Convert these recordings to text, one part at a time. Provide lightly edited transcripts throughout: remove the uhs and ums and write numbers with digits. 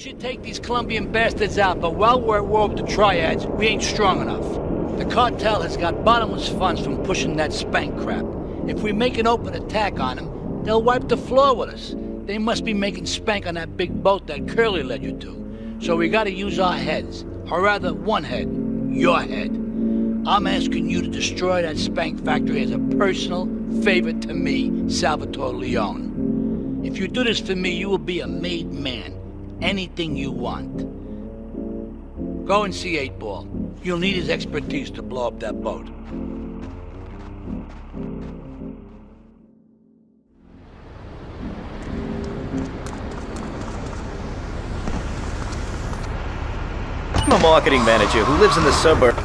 should take these Colombian bastards out, but while we're at war with the triads, we ain't strong enough. The cartel has got bottomless funds from pushing that spank crap. If we make an open attack on them, they'll wipe the floor with us. They must be making spank on that big boat that Curly led you to. So we gotta use our heads. Or rather, one head. Your head. I'm asking you to destroy that spank factory as a personal favor to me, Salvatore Leone. If you do this for me, you will be a made man. Anything you want. Go and see 8-Ball. You'll need his expertise to blow up that boat. I'm a marketing manager who lives in the suburb.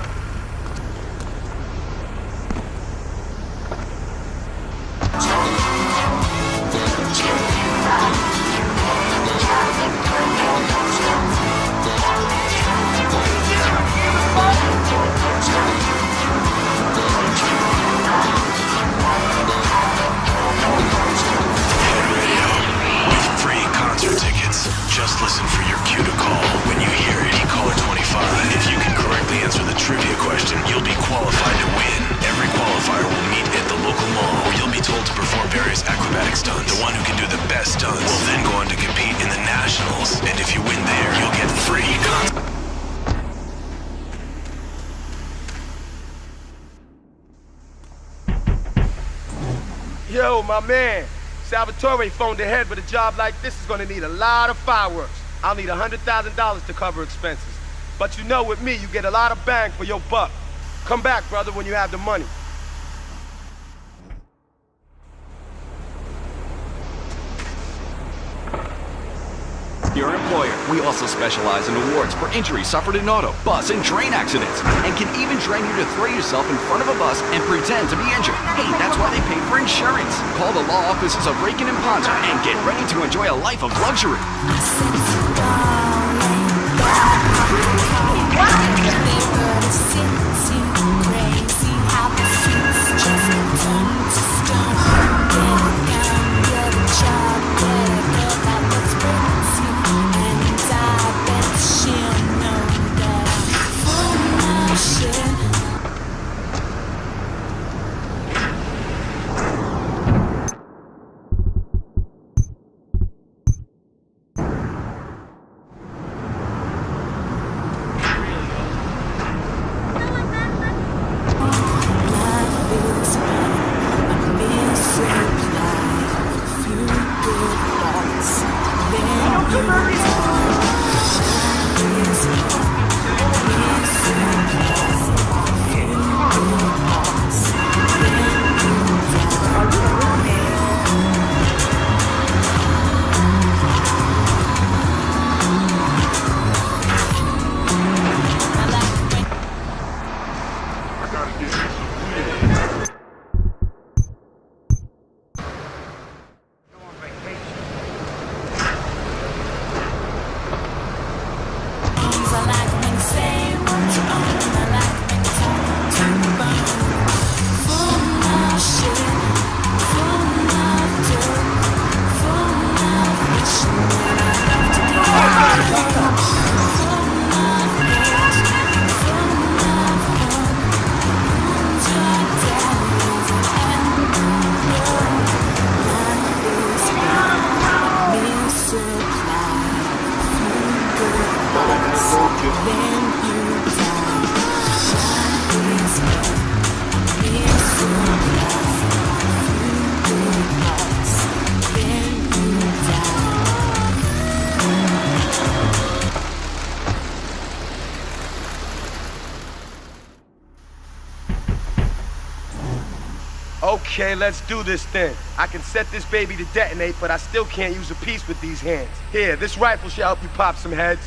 Just listen for your cue to call. When you hear it, caller 25. If you can correctly answer the trivia question, you'll be qualified to win. Every qualifier will meet at the local mall, where you'll be told to perform various acrobatic stunts. The one who can do the best stunts will then go on to compete in the Nationals. And if you win there, you'll get free Yo, my man. Salvatore phoned ahead, but a job like this is gonna need a lot of fireworks. I'll need $100,000 to cover expenses. But you know, with me, you get a lot of bang for your buck. Come back, brother, when you have the money. Your employer. We also specialize in awards for injuries suffered in auto, bus, and train accidents, and can even train you to throw yourself in front of a bus and pretend to be injured. Hey, that's why they pay for insurance. Call the law offices of Rakin and Ponzer and get ready to enjoy a life of luxury. Okay, let's do this then. I can set this baby to detonate, but I still can't use a piece with these hands. Here, this rifle should help you pop some heads.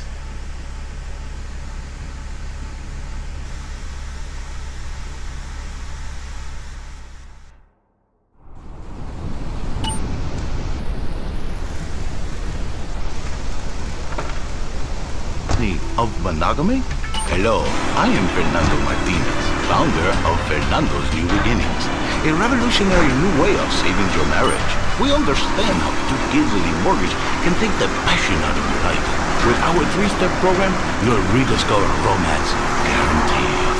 Of monogamy? Hello, I am Fernando Martinez, founder of Fernando's New Beginnings, a revolutionary new way of saving your marriage. We understand how two kids and a mortgage can take the passion out of your life. With our 3-step program, you'll rediscover romance guaranteed.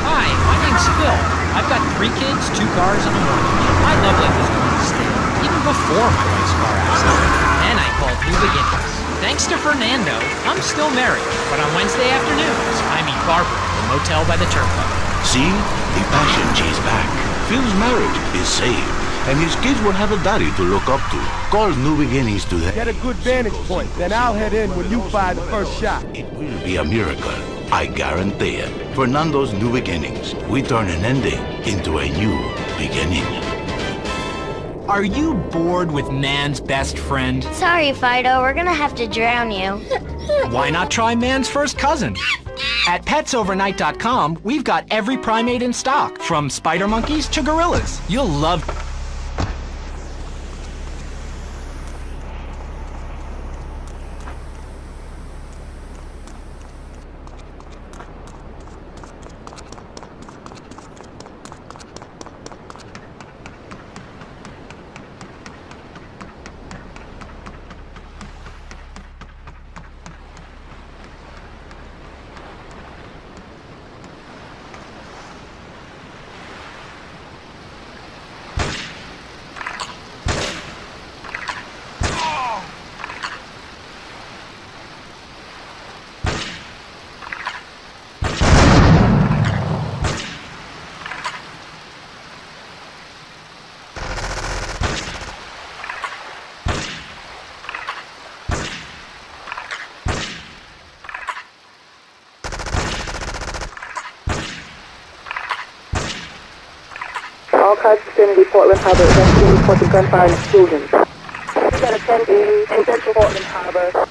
Hi, my name's Phil. I've got 3 kids, 2 cars, and a mortgage. My love life is going stale, even before my wife's car accident. Then I called New Beginnings. Thanks to Fernando, I'm still married, but on Wednesday afternoons, I meet Barbara at the motel by the turnpike. See? The passion chase back. Phil's marriage is saved, and his kids will have a daddy to look up to. Call New Beginnings today. Get a good vantage point, then I'll head in when you fire the first shot. It will be a miracle. I guarantee it. Fernando's New Beginnings. We turn an ending into a new beginning. Are you bored with man's best friend? Sorry, Fido, we're gonna have to drown you. Why not try man's first cousin? At petsovernight.com, we've got every primate in stock, from spider monkeys to gorillas. You'll love... All cars vicinity Portland Harbor investigate reported gunfire and explosions. We got a 10 in central Portland Harbor.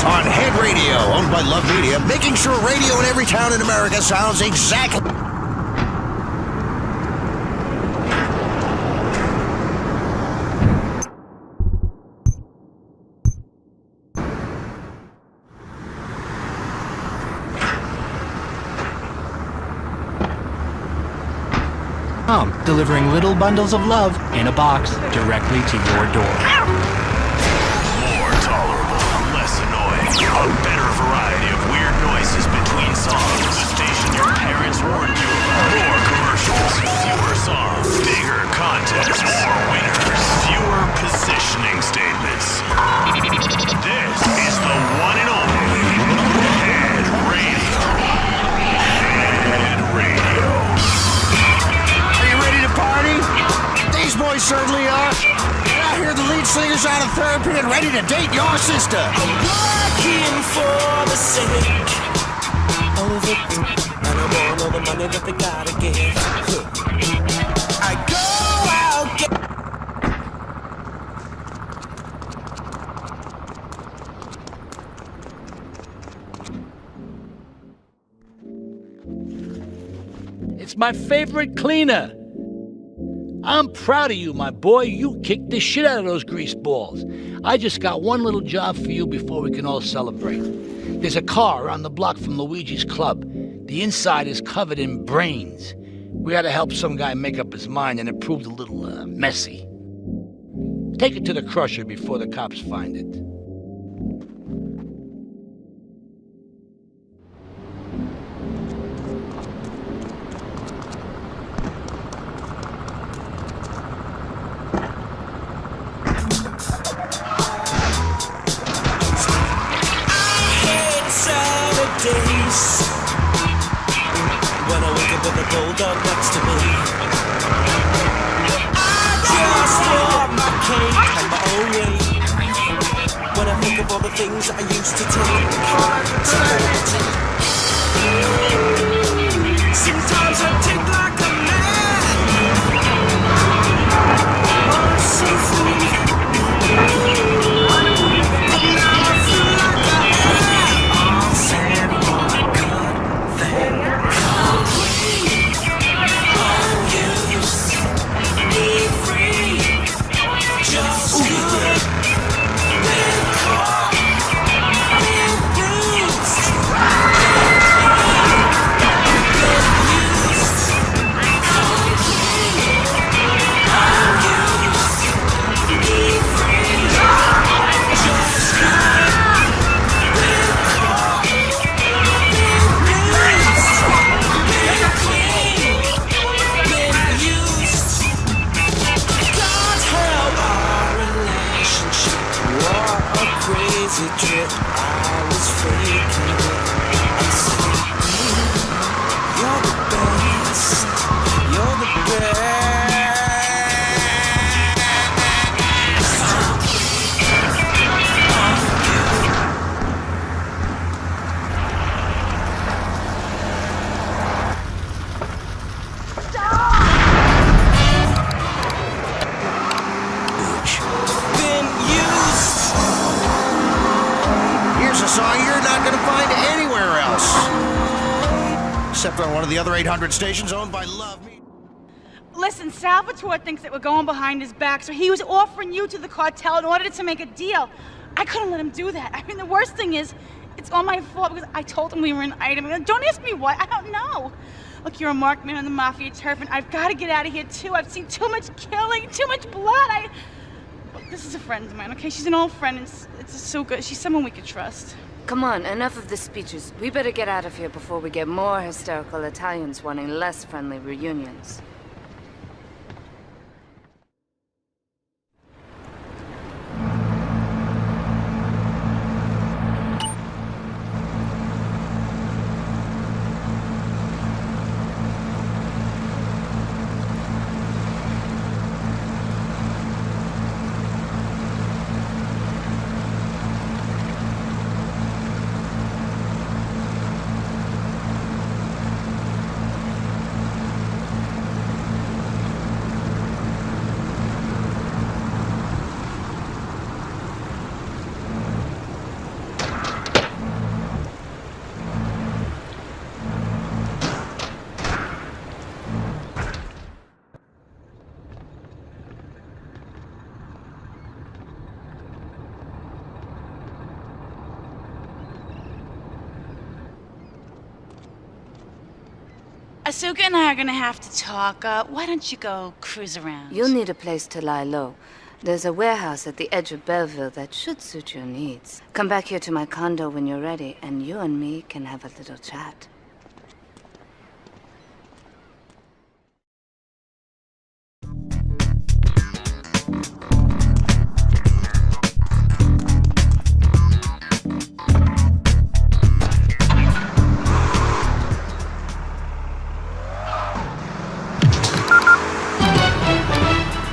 On Head Radio, owned by Love Media, making sure radio in every town in America sounds exactly... delivering little bundles of love in a box directly to your door. More tolerable, less annoying, a better variety of weird noises between songs. The station your parents warned you about. More commercials, fewer songs, bigger contests, more winners, fewer positioning statements. This is the one and only Head Radio. Head Radio. Are you ready to party? These boys certainly are. And I hear the lead singer's out of therapy and ready to date your sister. I'm working for the sake of it, and I want all the money that they gotta give. I go out, get It's my favorite cleaner. I'm proud of you, my boy. You kicked the shit out of those grease balls. I just got one little job for you before we can all celebrate. There's a car around the block from Luigi's club. The inside is covered in brains. We had to help some guy make up his mind, and it proved a little messy. Take it to the crusher before the cops find it. days when I wake up with a bulldog next to me. I just want my cake and my own way. When I think of all the things I used to take. Sometimes I take like a man. Oh, so free. Except on one of the other 800 stations owned by Love Me. Listen, Salvatore thinks that we're going behind his back, so he was offering you to the cartel in order to make a deal. I couldn't let him do that. I mean, the worst thing is, it's all my fault because I told him we were an item. Don't ask me why, I don't know. Look, you're a marked man on the Mafia turf, and I've got to get out of here, too. I've seen too much killing, too much blood. Look, this is a friend of mine, okay? She's an old friend. It's so good. She's someone we could trust. Come on, enough of the speeches. We better get out of here before we get more hysterical Italians wanting less friendly reunions. Asuka and I are gonna have to talk. Why don't you go cruise around? You'll need a place to lie low. There's a warehouse at the edge of Belleville that should suit your needs. Come back here to my condo when you're ready, and you and me can have a little chat.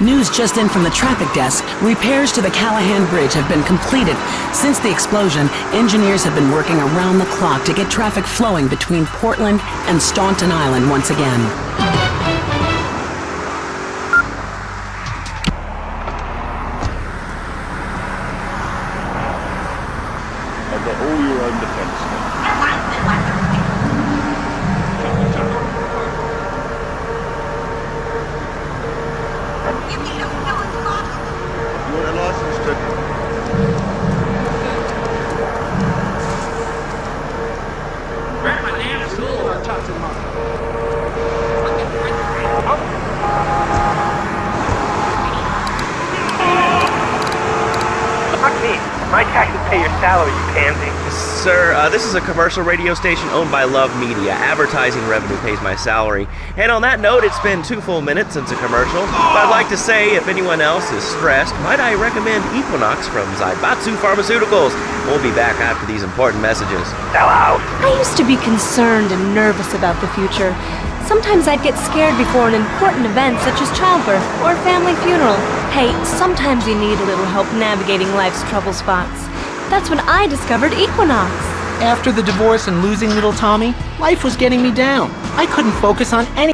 News just in from the traffic desk. Repairs to the Callahan Bridge have been completed. Since the explosion, engineers have been working around the clock to get traffic flowing between Portland and Staunton Island once again. Of the whole year on defense. You're a license to... Grandma Nan's cool on top of My taxes pay your salary, you pansy. Sir, this is a commercial radio station owned by Love Media. Advertising revenue pays my salary. And on that note, it's been 2 full minutes since a commercial. But I'd like to say, if anyone else is stressed, might I recommend Equinox from Zaibatsu Pharmaceuticals. We'll be back after these important messages. Sell out. I used to be concerned and nervous about the future. Sometimes I'd get scared before an important event such as childbirth or a family funeral. Hey, sometimes you need a little help navigating life's trouble spots. That's when I discovered Equinox. After the divorce and losing little Tommy, life was getting me down. I couldn't focus on any...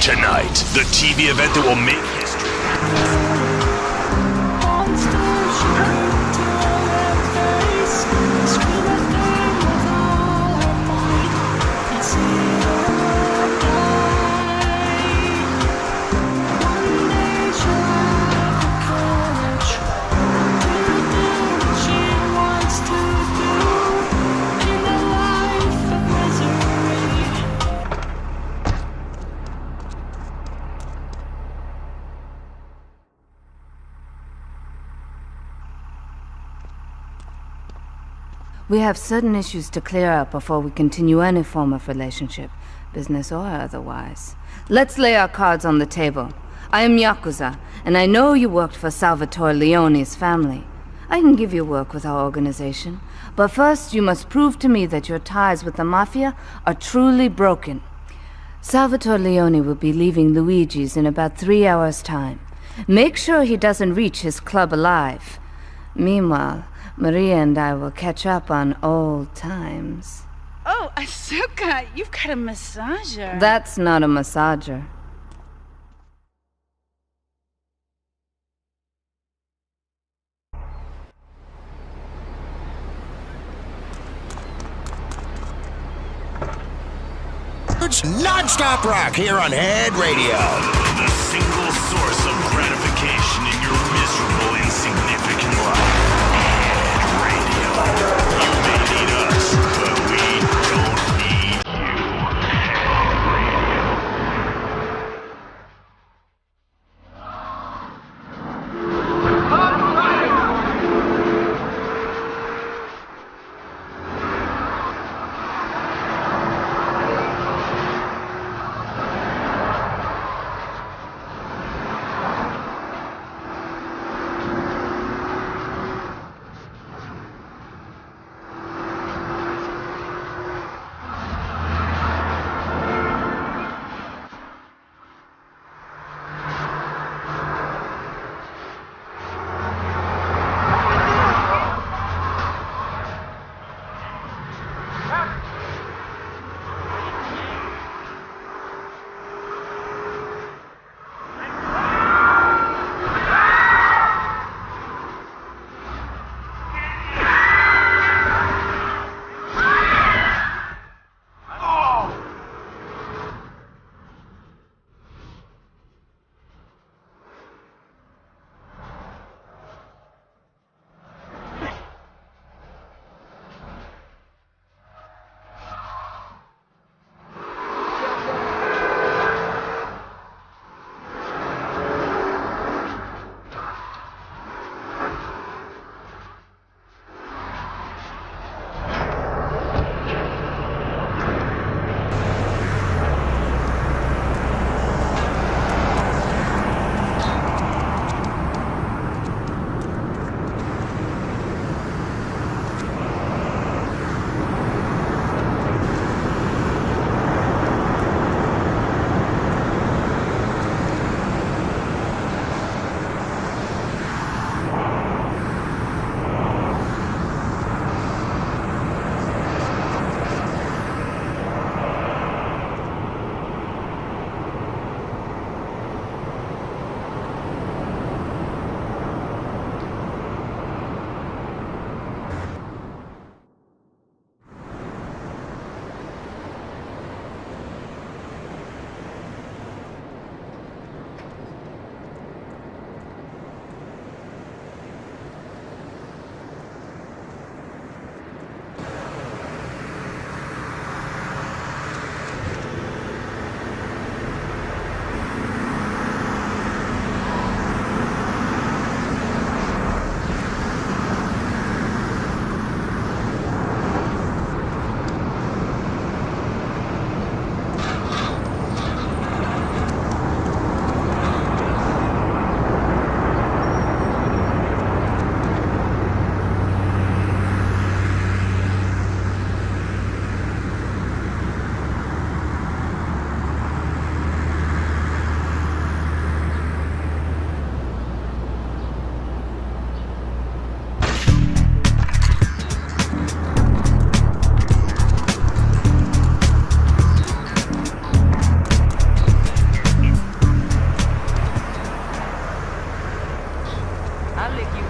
Tonight, the TV event that will make history. We have certain issues to clear up before we continue any form of relationship, business or otherwise. Let's lay our cards on the table. I am Yakuza, and I know you worked for Salvatore Leone's family. I can give you work with our organization, but first you must prove to me that your ties with the Mafia are truly broken. Salvatore Leone will be leaving Luigi's in about 3 hours' time. Make sure he doesn't reach his club alive. Meanwhile, Maria and I will catch up on old times. Oh, Asuka, you've got a massager. That's not a massager. Non-stop rock here on Head Radio. The single source of gratification in your miserable, insignificant life. Head Radio. You may need us, but we don't need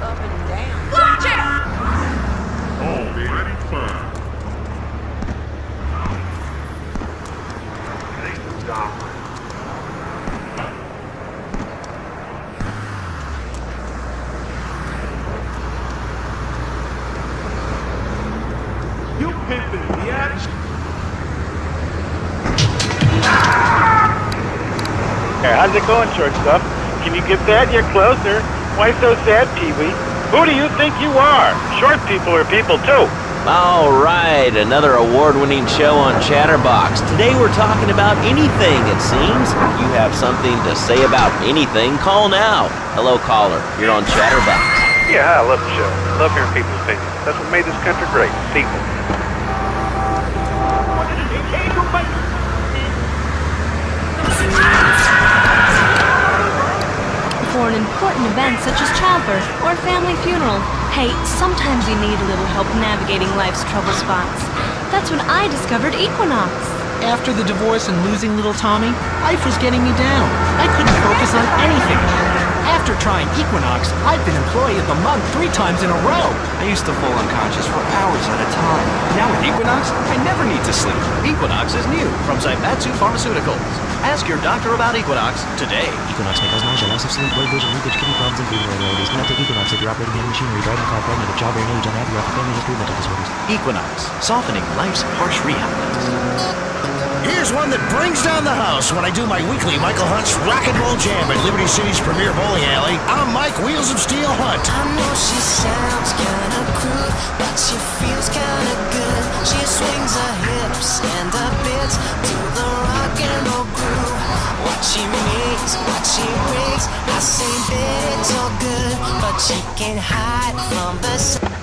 up and down. Watch it! Oh, they let it fun. You pimpin', biatch. How's it going, short stuff? Can you get that? You're closer. Why so sad, Pee-wee? Who do you think you are? Short people are people, too. All right, another award-winning show on Chatterbox. Today we're talking about anything, it seems. If you have something to say about anything, call now. Hello, caller. You're on Chatterbox. Yeah, I love the show. Love hearing people's opinions. That's what made this country great. People. For an important event such as childbirth or a family funeral. Hey, sometimes you need a little help navigating life's trouble spots. That's when I discovered Equinox. After the divorce and losing little Tommy, life was getting me down. I couldn't focus on anything. After trying Equinox, I've been Employee of the Month 3 times in a row. I used to fall unconscious for hours at a time. Now with Equinox, I never need to sleep. Equinox is new from Zaibatsu Pharmaceuticals. Ask your doctor about Equinox today. Equinox may cause nausea, loss of sleep, blurred vision, leakage, kidney problems, and food irritabilities. Do not take Equinox if you're operating heavy machinery, driving a car, pregnant, of childbearing age, unhappy, or have a family history of mental disorders. Equinox, softening life's harsh realities. Here's one that brings down the house when I do my weekly Michael Hunt's Rock and Roll Jam at Liberty City's premier bowling alley. I'm Mike Wheels of Steel Hunt. I know she sounds kinda crude, but she feels kinda good. She swings her hips and her bits to the rock and roll groove. What she makes, what she breaks, I say that it's all good, but she can't hide from the sun.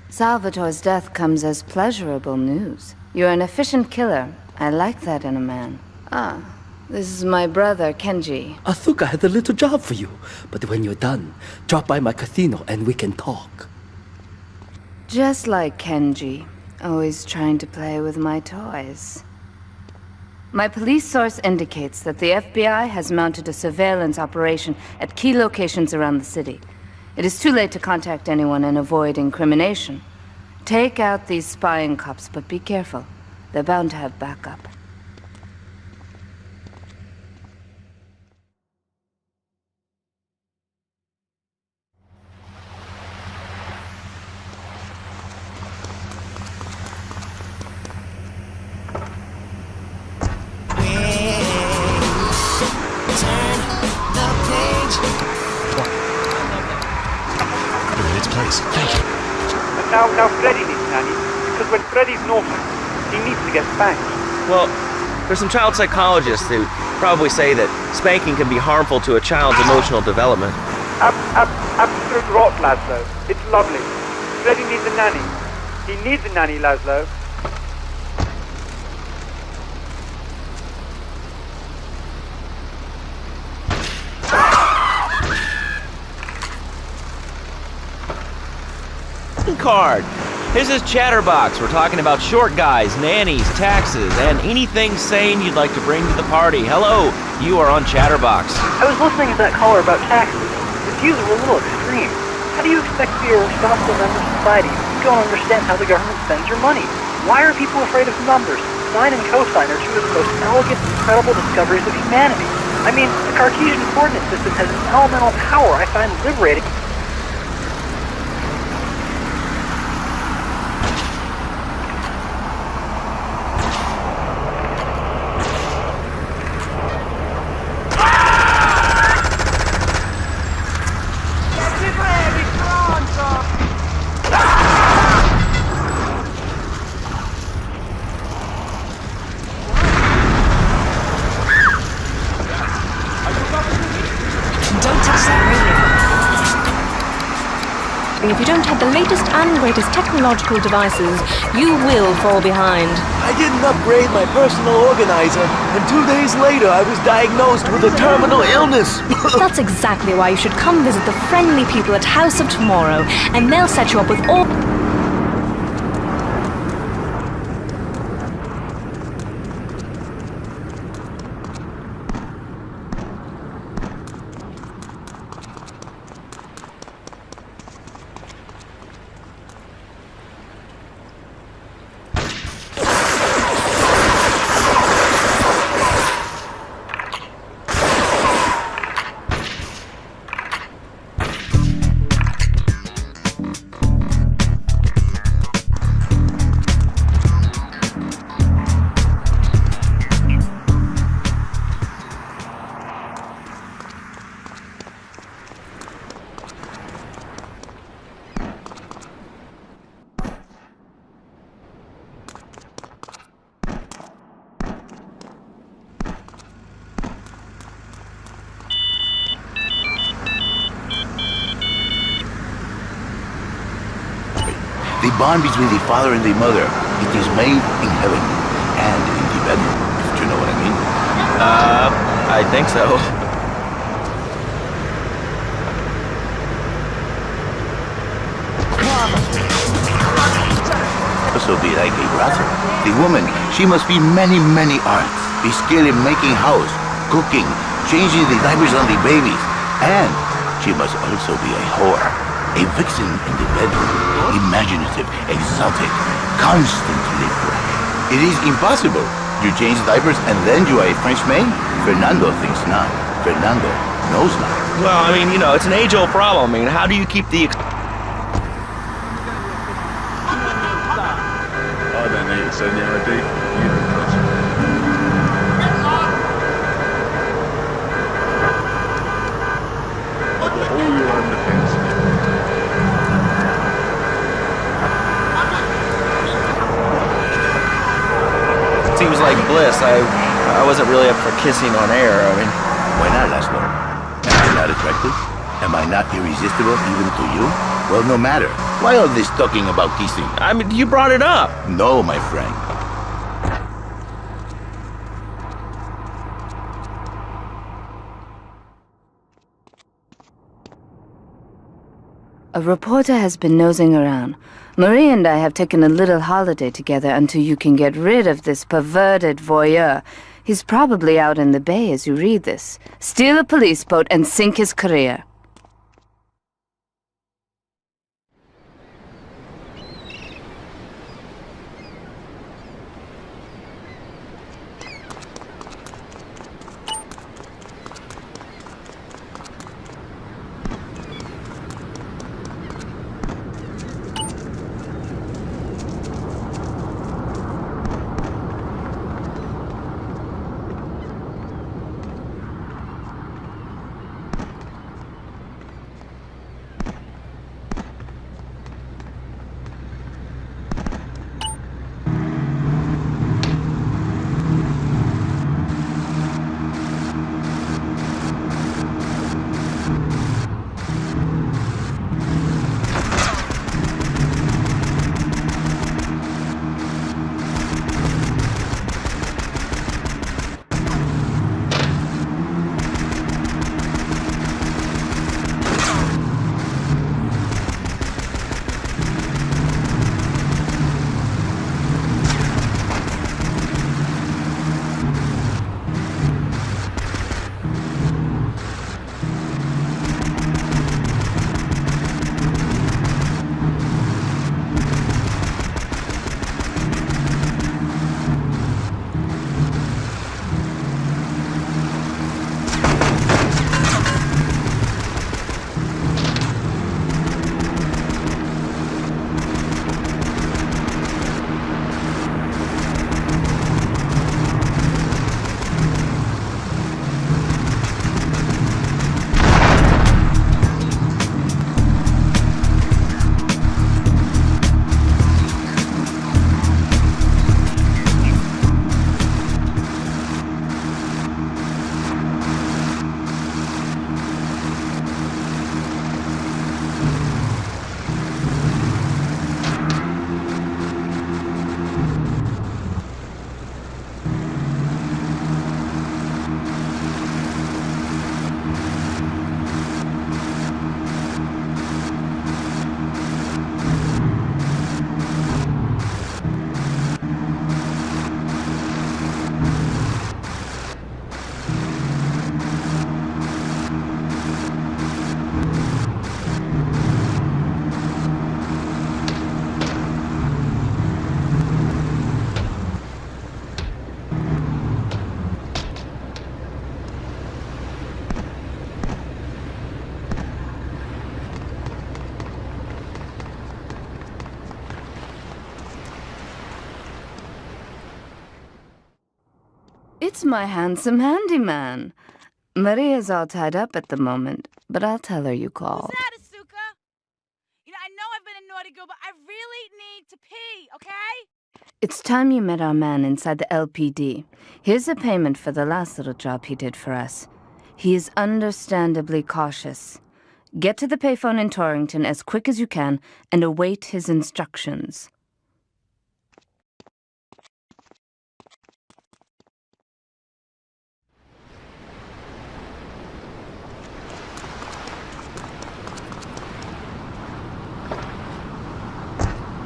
Salvatore's death comes as pleasurable news. You're an efficient killer. I like that in a man. Ah, this is my brother, Kenji. Asuka has a little job for you, but when you're done, drop by my casino and we can talk. Just like Kenji, always trying to play with my toys. My police source indicates that the FBI has mounted a surveillance operation at key locations around the city. It is too late to contact anyone and avoid incrimination. Take out these spying cops, but be careful. They're bound to have backup. Now Freddy needs Nanny, because when Freddy's naughty, he needs to get spanked. Well, there's some child psychologists who probably say that spanking can be harmful to a child's emotional development. Absolute rot, Laszlo. It's lovely. Freddy needs a nanny. He needs a nanny, Laszlo. Card. This is Chatterbox. We're talking about short guys, nannies, taxes, and anything sane you'd like to bring to the party. Hello, you are on Chatterbox. I was listening to that caller about taxes. His views were a little extreme. How do you expect to be a responsible member of society if you don't understand how the government spends your money? Why are people afraid of numbers? Sine and cosine are two of the most elegant, incredible discoveries of humanity. I mean, the Cartesian coordinate system has an elemental power I find liberating. If you don't have the latest and greatest technological devices, you will fall behind. I didn't upgrade my personal organizer, and 2 days later I was diagnosed with a terminal illness. That's exactly why you should come visit the friendly people at House of Tomorrow, and they'll set you up with all... bond between the father and the mother. It is made in heaven and in the bedroom, if you know what I mean. I think so. So be like a brothel. The woman, she must be many, many arts. Be skilled in making house, cooking, changing the diapers on the babies. And she must also be a whore. A vixen in the bedroom. Imaginative, exotic, constantly fresh. It is impossible. You change diapers and then you are a French maid? Fernando thinks not. Fernando knows not. Well, I mean, it's an age-old problem. I mean, how do you keep the... Sayonara date, of the whole you are on the fence. Seems like bliss. I wasn't really up for kissing on air. I mean, why not, Laszlo? Am I not attractive? Am I not irresistible even to you? Well, no matter. Why all this talking about kissing? I mean, you brought it up. No, my friend. A reporter has been nosing around. Marie and I have taken a little holiday together until you can get rid of this perverted voyeur. He's probably out in the bay as you read this. Steal a police boat and sink his career. It's my handsome handyman. Maria's all tied up at the moment, but I'll tell her you called. Who's that, Asuka? I know I've been a naughty girl, but I really need to pee, okay? It's time you met our man inside the LPD. Here's a payment for the last little job he did for us. He is understandably cautious. Get to the payphone in Torrington as quick as you can and await his instructions.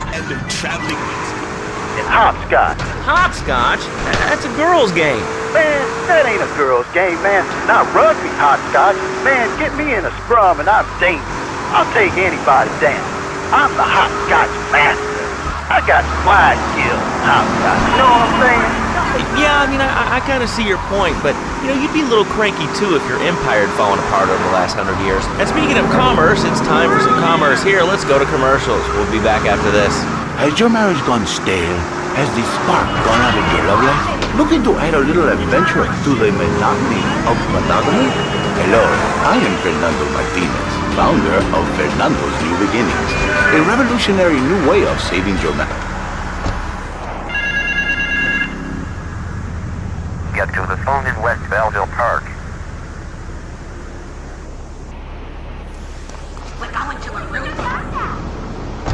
And they're traveling with And hopscotch. Hopscotch? That's a girl's game. Man, that ain't a girl's game, man. Not rugby hopscotch. Man, get me in a scrum and I'm dangerous. I'll take anybody down. I'm the hopscotch master. I got fly skills, hopscotch. You know what I'm saying? Yeah, I mean, I kind of see your point, but, you'd be a little cranky, too, if your empire had fallen apart over the last 100 years. And speaking of commerce, it's time for some commerce here. Let's go to commercials. We'll be back after this. Has your marriage gone stale? Has the spark gone out of your love life? Looking to add a little adventure to the monotony of monogamy? Hello, I am Fernando Martinez, founder of Fernando's New Beginnings, a revolutionary new way of saving your marriage. Get to the phone in West Belleville Park. We're going to a room.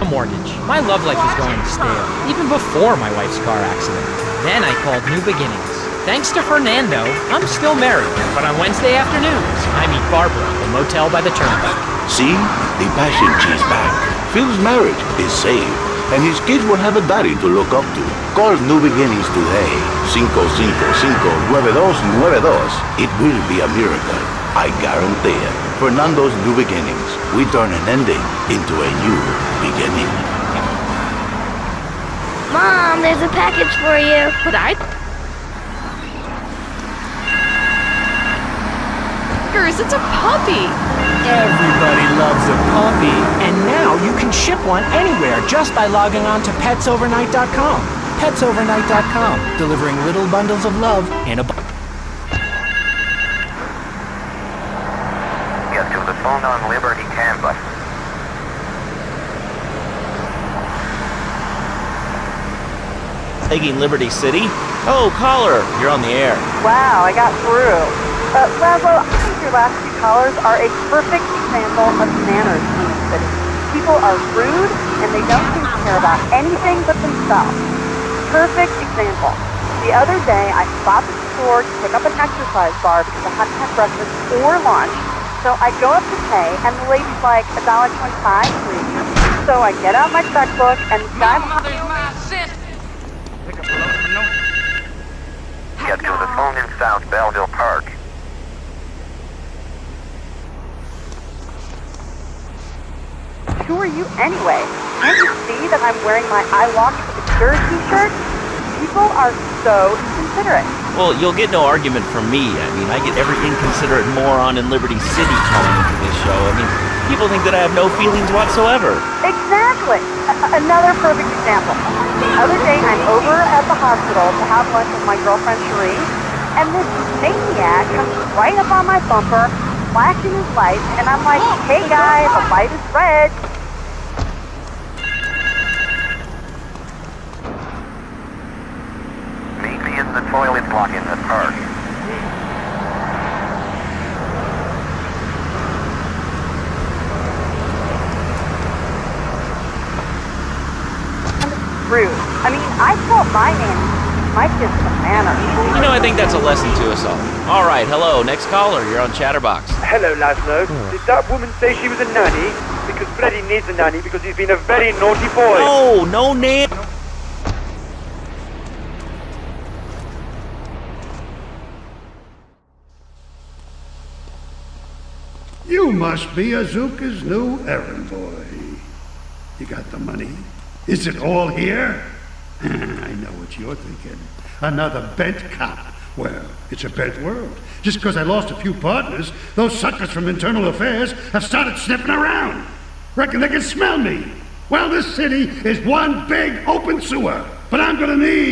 A mortgage. My love life is going stale, even before my wife's car accident. Then I called New Beginnings. Thanks to Fernando, I'm still married, but on Wednesday afternoons, I meet Barbara at the motel by the turnpike. See? The passion she's back. Phil's marriage is saved, and his kids will have a daddy to look up to. Call New Beginnings today. 555-9292. It will be a miracle. I guarantee it. Fernando's New Beginnings. We turn an ending into a new beginning. Mom, there's a package for you. But It's a puppy. Everybody loves a puppy. And now you can ship one anywhere just by logging on to petsovernight.com. Petsovernight.com, delivering little bundles of love in a Get to the phone on Liberty Campus. Taking Liberty City? Oh, caller, you're on the air. Wow, I got through. Laszlo, I think your last few callers are a perfect example of manners in the city. People are rude, and they don't seem to care about anything but themselves. Perfect example. The other day, I stopped at the store to pick up an exercise bar because I hadn't had breakfast or lunch. So I go up to pay, and the lady's like, $1.25, please. So I get out my checkbook, and the guy Get to the phone in South Belleville Park. Who are you anyway? Can't you see that I'm wearing my I Walk for the Cure t-shirt? People are so inconsiderate. Well, you'll get no argument from me. I mean, I get every inconsiderate moron in Liberty City calling into this show. I mean, people think that I have no feelings whatsoever. Exactly. Another perfect example. The other day, I'm over at the hospital to have lunch with my girlfriend Cherie, and this maniac comes right up on my bumper, flashing his lights, and I'm like, hey guys, the light is red. Meet me in the toilet block in the park. Rude. I mean, I tell my nanny, my kids some manners. I think that's a lesson to us all. All right, hello, next caller, you're on Chatterbox. Hello, Laszlo. Did that woman say she was a nanny? Because Freddy needs a nanny because he's been a very naughty boy. No nanny. You must be Azuka's new errand boy. You got the money? Is it all here? I know what you're thinking. Another bent cop. Well, it's a bent world. Just because I lost a few partners, those suckers from Internal Affairs have started sniffing around. Reckon they can smell me. Well, this city is one big open sewer, but I'm gonna need